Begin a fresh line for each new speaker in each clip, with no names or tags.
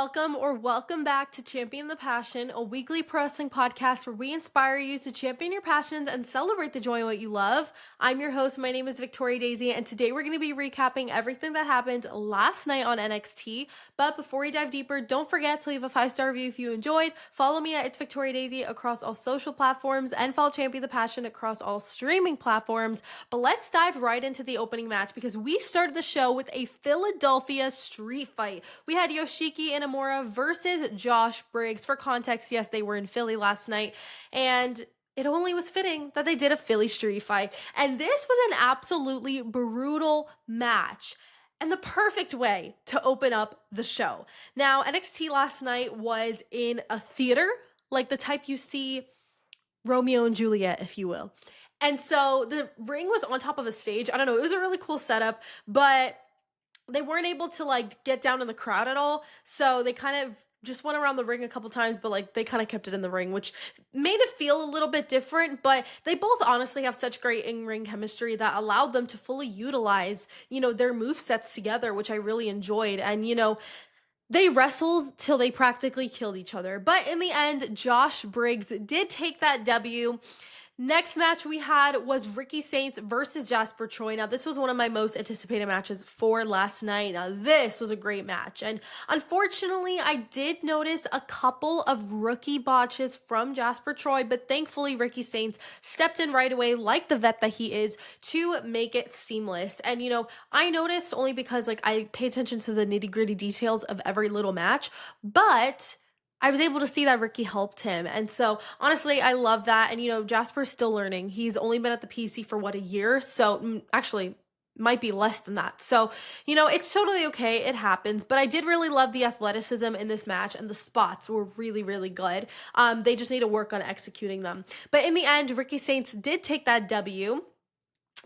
welcome back to Champion the Passion, a weekly pro wrestling podcast where we inspire you to champion your passions and celebrate the joy in what you love. I'm your host. My name is Victoria Daisy, and today we're going to be recapping everything that happened last night on NXT. But before we dive deeper, don't forget to leave a 5-star review if you enjoyed. Follow me at It's Victoria Daisy across all social platforms and follow Champion the Passion across all streaming platforms. But let's dive right into the opening match because we started the show with a Philadelphia street fight. We had Yoshiki Inamura versus Josh Briggs. For context, yes, they were in Philly last night, and it only was fitting that they did a Philly street fight. And this was an absolutely brutal match and the perfect way to open up the show. Now, NXT last night was in a theater, like the type you see Romeo and Juliet, if you will. And so the ring was on top of a stage. I don't know, it was a really cool setup, but they weren't able to get down in the crowd at all. So they kind of just went around the ring a couple times, but they kind of kept it in the ring, which made it feel a little bit different. But they both honestly have such great in-ring chemistry that allowed them to fully utilize, their movesets together, which I really enjoyed. And, they wrestled till they practically killed each other. But in the end, Josh Briggs did take that W. Next match we had was Ricky Saints versus Jasper Troy. Now, this was one of my most anticipated matches for last night. Now, this was a great match. And unfortunately, I did notice a couple of rookie botches from Jasper Troy, but thankfully, Ricky Saints stepped in right away, like the vet that he is, to make it seamless. And, I noticed only because, I pay attention to the nitty-gritty details of every little match, but I was able to see that Ricky helped him. And so honestly, I love that. And Jasper's still learning. He's only been at the PC for a year. So actually might be less than that. So, it's totally okay. It happens. But I did really love the athleticism in this match, and the spots were really, really good. They just need to work on executing them. But in the end, Ricky Saints did take that W.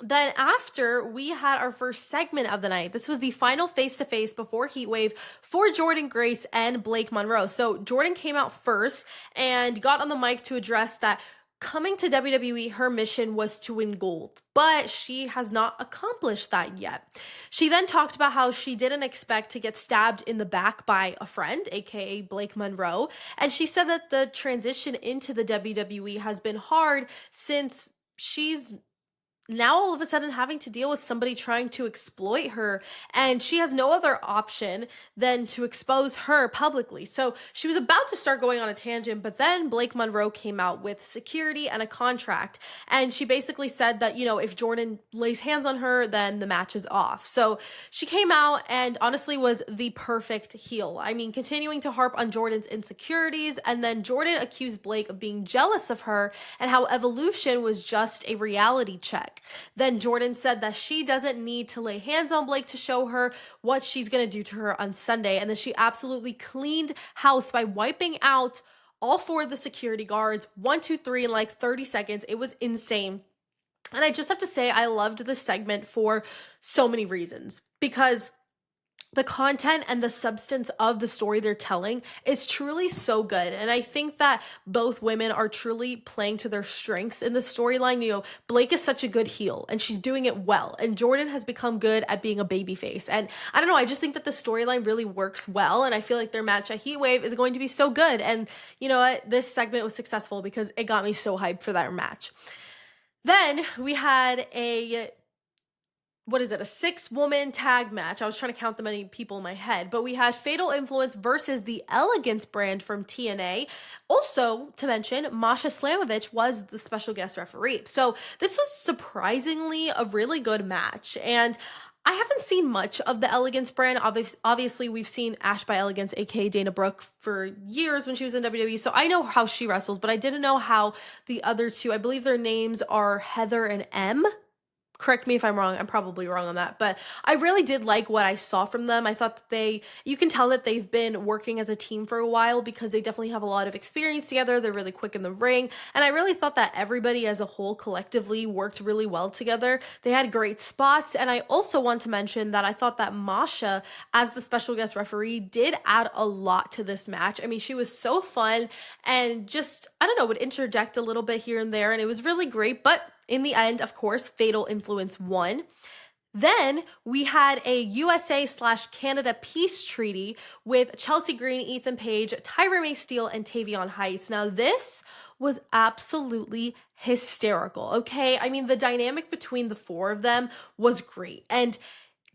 Then after, we had our first segment of the night. This was the final face-to-face before Heatwave for Jordynne Grace and Blake Monroe. So Jordynne came out first and got on the mic to address that coming to WWE, her mission was to win gold, but she has not accomplished that yet. She then talked about how she didn't expect to get stabbed in the back by a friend, aka Blake Monroe, and she said that the transition into the WWE has been hard since she's now all of a sudden having to deal with somebody trying to exploit her, and she has no other option than to expose her publicly. So she was about to start going on a tangent, but then Blake Monroe came out with security and a contract, and she basically said that, if Jordynne lays hands on her, then the match is off. So she came out and honestly was the perfect heel. I mean, continuing to harp on Jordynne's insecurities, and then Jordynne accused Blake of being jealous of her and how Evolution was just a reality check. Then Jordynne said that she doesn't need to lay hands on Blake to show her what she's going to do to her on Sunday. And then she absolutely cleaned house by wiping out all 4 of the security guards, 1, 2, 3 in 30 seconds. It was insane. And I just have to say, I loved this segment for so many reasons, because the content and the substance of the story they're telling is truly so good. And I think that both women are truly playing to their strengths in the storyline. Blake is such a good heel and she's doing it well. And Jordynne has become good at being a babyface. And I don't know, I just think that the storyline really works well. And I feel like their match at Heatwave is going to be so good. And you know what? This segment was successful because it got me so hyped for that match. Then we had a 6-woman tag match. I was trying to count the many people in my head, but we had Fatal Influence versus the Elegance brand from TNA. Also, to mention, Masha Slamovich was the special guest referee. So this was surprisingly a really good match. And I haven't seen much of the Elegance brand. Obviously, we've seen Ash by Elegance, aka Dana Brooke, for years when she was in WWE. So I know how she wrestles, but I didn't know how the other two, I believe their names are Heather and M. Correct me if I'm wrong. I'm probably wrong on that, but I really did like what I saw from them. I thought that you can tell that they've been working as a team for a while because they definitely have a lot of experience together. They're really quick in the ring. And I really thought that everybody as a whole collectively worked really well together. They had great spots. And I also want to mention that I thought that Masha, as the special guest referee, did add a lot to this match. I mean, she was so fun and just, I don't know, would interject a little bit here and there. And it was really great. But in the end, of course, Fatal Influence won. Then we had a USA/Canada peace treaty with Chelsea Green, Ethan Page, Tyra May Steele, and Tavion Heights. Now, this was absolutely hysterical, okay? I mean, the dynamic between the four of them was great. And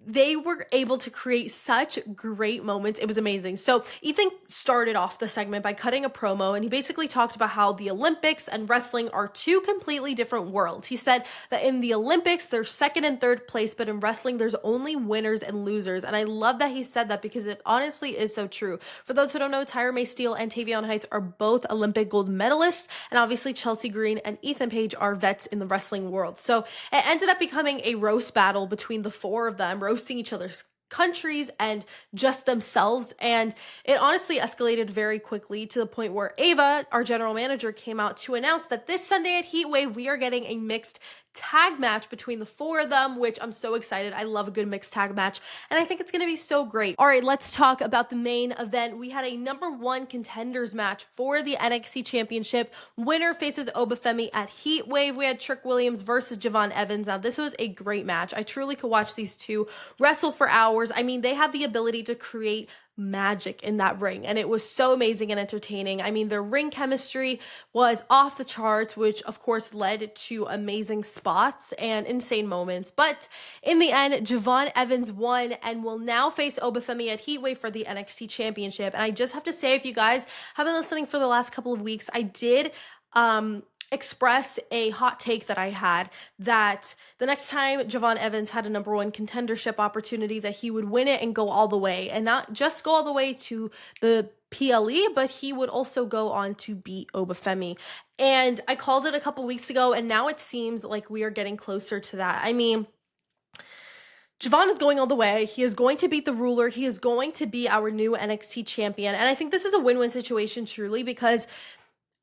they were able to create such great moments. It was amazing. So Ethan started off the segment by cutting a promo, and he basically talked about how the Olympics and wrestling are two completely different worlds. He said that in the Olympics, there's second and third place, but in wrestling, there's only winners and losers. And I love that he said that because it honestly is so true. For those who don't know, Tyra May Steele and Tavion Heights are both Olympic gold medalists, and obviously Chelsea Green and Ethan Page are vets in the wrestling world. So it ended up becoming a roast battle between the four of them, roasting each other's countries and just themselves. And it honestly escalated very quickly to the point where Ava, our general manager, came out to announce that this Sunday at Heatwave, we are getting a mixed tag match between the four of them, which I'm so excited. I love a good mixed tag match, and I think it's going to be so great. All right, let's talk about the main event. We had a number one contenders match for the NXT Championship. Winner faces Obafemi at Heatwave. We had Trick Williams versus Jevon Evans. Now, this was a great match. I truly could watch these two wrestle for hours. I mean, they have the ability to create magic in that ring, and it was so amazing and entertaining. I mean, their ring chemistry was off the charts, which of course led to amazing spots and insane moments. But in the end, Jevon Evans won and will now face Obafemi at Heatwave for the NXT Championship. And I just have to say, if you guys have been listening for the last couple of weeks, I did express a hot take that I had, that the next time Jevon Evans had a number one contendership opportunity, that he would win it and go all the way, and not just go all the way to the PLE, but he would also go on to beat Obafemi. And I called it a couple weeks ago, and now it seems like we are getting closer to that. I mean, Jevon is going all the way. He is going to beat the ruler. He is going to be our new NXT champion. And I think this is a win-win situation, truly, because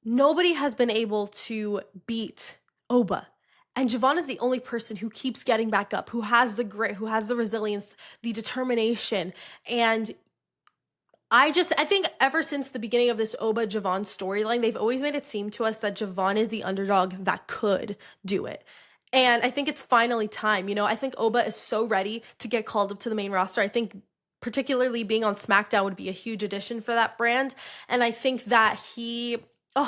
nobody has been able to beat Oba. And Jevon is the only person who keeps getting back up, who has the grit, who has the resilience, the determination. And I think ever since the beginning of this Oba Jevon storyline, they've always made it seem to us that Jevon is the underdog that could do it. And I think it's finally time. You know, I think Oba is so ready to get called up to the main roster. I think particularly being on SmackDown would be a huge addition for that brand. And I think that he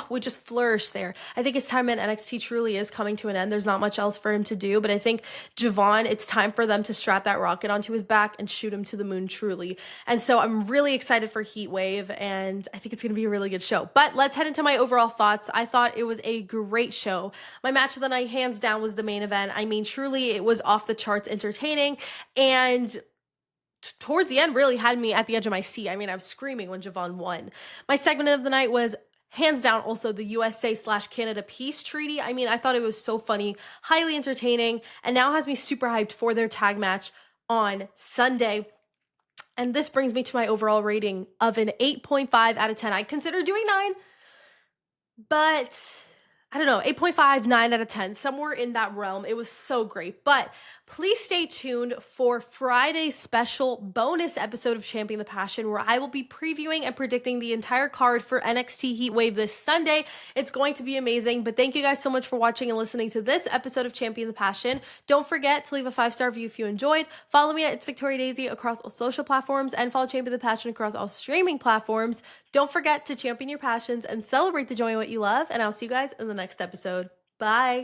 would just flourish there. I think his time in NXT truly is coming to an end. There's not much else for him to do, but I think Jevon, it's time for them to strap that rocket onto his back and shoot him to the moon, truly. And so I'm really excited for Heatwave, and I think it's going to be a really good show. But let's head into my overall thoughts. I thought it was a great show. My match of the night, hands down, was the main event. I mean, truly, it was off the charts entertaining, and towards the end really had me at the edge of my seat. I mean, I was screaming when Jevon won. My segment of the night was hands down also the USA/Canada peace treaty. I mean, I thought it was so funny, highly entertaining, and now has me super hyped for their tag match on Sunday. And this brings me to my overall rating of an 8.5 out of 10. I consider doing 9, but I don't know, 8.5, 9 out of 10, somewhere in that realm. It was so great. But please stay tuned for Friday's special bonus episode of Champion the Passion, where I will be previewing and predicting the entire card for NXT Heatwave this Sunday. It's going to be amazing. But thank you guys so much for watching and listening to this episode of Champion the Passion. Don't forget to leave a 5-star review if you enjoyed. Follow me at It's Victoria Daisy across all social platforms, and follow Champion the Passion across all streaming platforms. Don't forget to champion your passions and celebrate the joy in what you love. And I'll see you guys in the next episode. Bye.